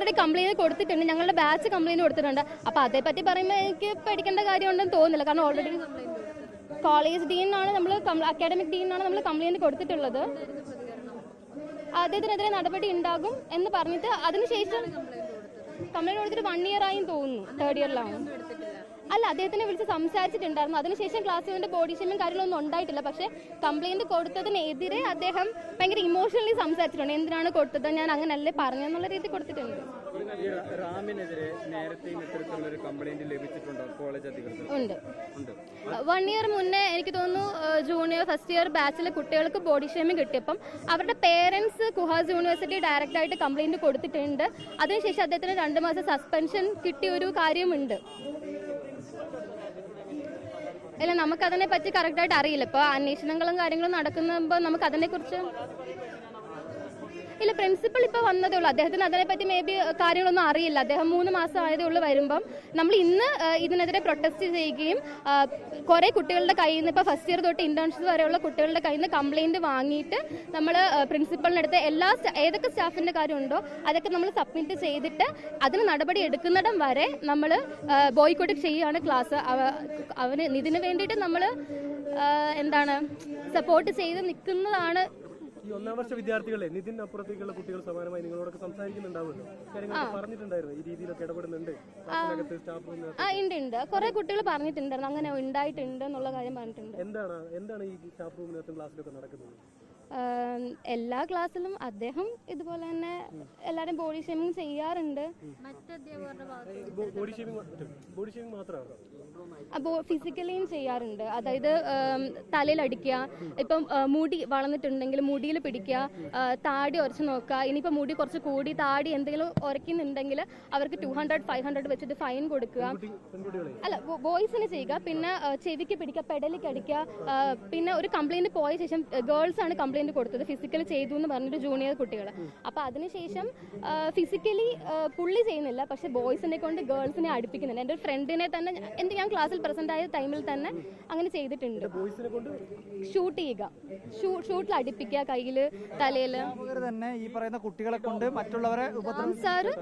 Already complaint കൊടുത്തിട്ടുണ്ട്, ഞങ്ങളുടെ batch complaint കൊടുത്തിട്ടുണ്ട്. അപ്പോൾ അതേപ്പറ്റി പറയുമ്പോൾ എനിക്ക് പേടിക്കേണ്ട കാര്യമുണ്ടെന്ന് തോന്നുന്നില്ല. കാരണം ഓൾറെഡി കോളേജ് ഡീനാണ് നമ്മൾ, അക്കാഡമിക് ഡീനാണ് നമ്മൾ കംപ്ലൈന്റ് കൊടുത്തിട്ടുള്ളത്. അദ്ദേഹത്തിനെതിരെ നടപടി ഉണ്ടാകും എന്ന് പറഞ്ഞിട്ട് അതിനുശേഷം കംപ്ലൈന്റ് കൊടുത്തിട്ട് 1 year ആയും തോന്നുന്നു, 3rd ഇയറിലാണ്. അല്ല, അദ്ദേഹത്തിനെ വിളിച്ച് സംസാരിച്ചിട്ടുണ്ടായിരുന്നു. അതിനുശേഷം ക്ലാസ്സിൽ ബോഡി ഷേമിങ് കാര്യങ്ങളൊന്നും ഉണ്ടായിട്ടില്ല. പക്ഷേ കംപ്ലൈന്റ് കൊടുത്തതിനെതിരെ അദ്ദേഹം ഭയങ്കര ഇമോഷണലി സംസാരിച്ചിട്ടുണ്ട്. എന്തിനാണ് കൊടുത്തത്, ഞാൻ അങ്ങനല്ലേ പറഞ്ഞെന്നുള്ള രീതി കൊടുത്തിട്ടുണ്ട്. ഉണ്ട്. 1 year മുന്നേ എനിക്ക് തോന്നുന്നു ജൂനിയർ ഫസ്റ്റ് ഇയർ ബാച്ചിലെ കുട്ടികൾക്ക് ബോഡി ഷേമിങ് കിട്ടിയപ്പം അവരുടെ പേരൻസ് കുഹാസ് യൂണിവേഴ്സിറ്റി ഡയറക്റ്റ് ആയിട്ട് കംപ്ലൈന്റ് കൊടുത്തിട്ടുണ്ട്. അതിനുശേഷം അദ്ദേഹത്തിന് 2 മാസം സസ്പെൻഷൻ കിട്ടിയ ഒരു കാര്യമുണ്ട്. അല്ല, നമുക്കതിനെ പറ്റി കറക്റ്റായിട്ട് അറിയില്ല. ഇപ്പോൾ അന്വേഷണങ്ങളും കാര്യങ്ങളും നടക്കുമ്പോൾ നമുക്കതിനെക്കുറിച്ച് ഇല്ല. പ്രിൻസിപ്പൾ ഇപ്പോൾ വന്നതേ ഉള്ളൂ. അദ്ദേഹത്തിന് അതിനെപ്പറ്റി മേ ബി കാര്യങ്ങളൊന്നും അറിയില്ല. അദ്ദേഹം 3 മാസം ആയതേ ഉള്ളൂ വരുമ്പം. നമ്മൾ ഇന്ന് ഇതിനെതിരെ പ്രൊട്ടസ്റ്റ് ചെയ്യുകയും കുറേ കുട്ടികളുടെ കയ്യിൽ നിന്ന്, ഇപ്പോൾ ഫസ്റ്റ് ഇയർ തൊട്ട് ഇന്റേൺഷിപ്പ് വരെയുള്ള കുട്ടികളുടെ കയ്യിൽ നിന്ന് കംപ്ലൈന്റ് വാങ്ങിയിട്ട് നമ്മൾ പ്രിൻസിപ്പളിനടുത്ത് ഏതൊക്കെ സ്റ്റാഫിന്റെ കാര്യമുണ്ടോ അതൊക്കെ നമ്മൾ സബ്മിറ്റ് ചെയ്തിട്ട് അതിന് നടപടി എടുക്കുന്നിടം വരെ നമ്മൾ ബോയ്ക്കോട്ട് ചെയ്യുകയാണ് ക്ലാസ്. ഇതിന് വേണ്ടിയിട്ട് നമ്മൾ സപ്പോർട്ട് ചെയ്ത് നിൽക്കുന്നതാണ്. ഈ 1ാം വർഷ വിദ്യാർത്ഥികളെ നിതിനപ്പുറത്തേക്കുള്ള കുട്ടികൾ സമാനമായി നിങ്ങളോടൊക്കെ സംസാരിക്കുന്നുണ്ടാവുമല്ലോ, കാര്യങ്ങളൊക്കെ പറഞ്ഞിട്ടുണ്ടായിരുന്നു, ഈ രീതിയിലൊക്കെ ഇടപെടുന്നുണ്ട് ഉണ്ട്. കുറെ കുട്ടികൾ പറഞ്ഞിട്ടുണ്ടായിരുന്നു അങ്ങനെ ഉണ്ടായിട്ടുണ്ട് എന്നുള്ള കാര്യം പറഞ്ഞിട്ടുണ്ട്. എന്താണ് ഈ സ്റ്റാഫ് റൂമിനകത്തും ക്ലാസ്സിലൊക്കെ നടക്കുന്നത്? എല്ലാ ക്ലാസ്സിലും അദ്ദേഹം ഇതുപോലെ തന്നെ എല്ലാരും ബോഡി ഷേമിങ് ചെയ്യാറുണ്ട്. ഫിസിക്കലിയും ചെയ്യാറുണ്ട്. അതായത് തലയിൽ അടിക്കുക, ഇപ്പം മുടി വളർന്നിട്ടുണ്ടെങ്കിൽ മുടിയിൽ പിടിക്കുക, താടി ഉരച്ച് നോക്കുക. ഇനിയിപ്പോൾ മുടി കുറച്ച് കൂടി താടി എന്തെങ്കിലും ഉരയ്ക്കുന്നുണ്ടെങ്കിൽ അവർക്ക് 200-500 വെച്ചിട്ട് ഫൈൻ കൊടുക്കുക. അല്ല, ബോയ്സിന് ചെയ്യുക. പിന്നെ ചെവിക്ക് പിടിക്കുക, പെടലിക്ക് അടിക്കുക. പിന്നെ ഒരു കംപ്ലൈന്റ് പോയ ശേഷം ഗേൾസ് ആണ് കംപ്ലൈന്റ് കൊടുത്തത്, ഫിസിക്കലി ചെയ്തു എന്ന് പറഞ്ഞിട്ട് ജൂനിയർ കുട്ടികൾ. അപ്പൊ അതിനുശേഷം ഫിസിക്കലി പുള്ളി ചെയ്യുന്നില്ല, പക്ഷെ ബോയ്സിനെ കൊണ്ട് ഗേൾസിനെ അടുപ്പിക്കുന്നുണ്ട്. എൻ്റെ ഒരു ഫ്രണ്ടിനെ തന്നെ ഞാൻ ക്ലാസ്സിൽ പ്രസന്റ് ആയ ടൈമിൽ തന്നെ അങ്ങനെ ചെയ്തിട്ടുണ്ട്. ഷൂട്ട് ചെയ്യുക, ഷൂട്ടിൽ അടുപ്പിക്കുക, കയ്യില് തലയില്. തന്നെ ഈ പറയുന്ന കുട്ടികളെ കൊണ്ട് മറ്റുള്ളവരെ സാറ്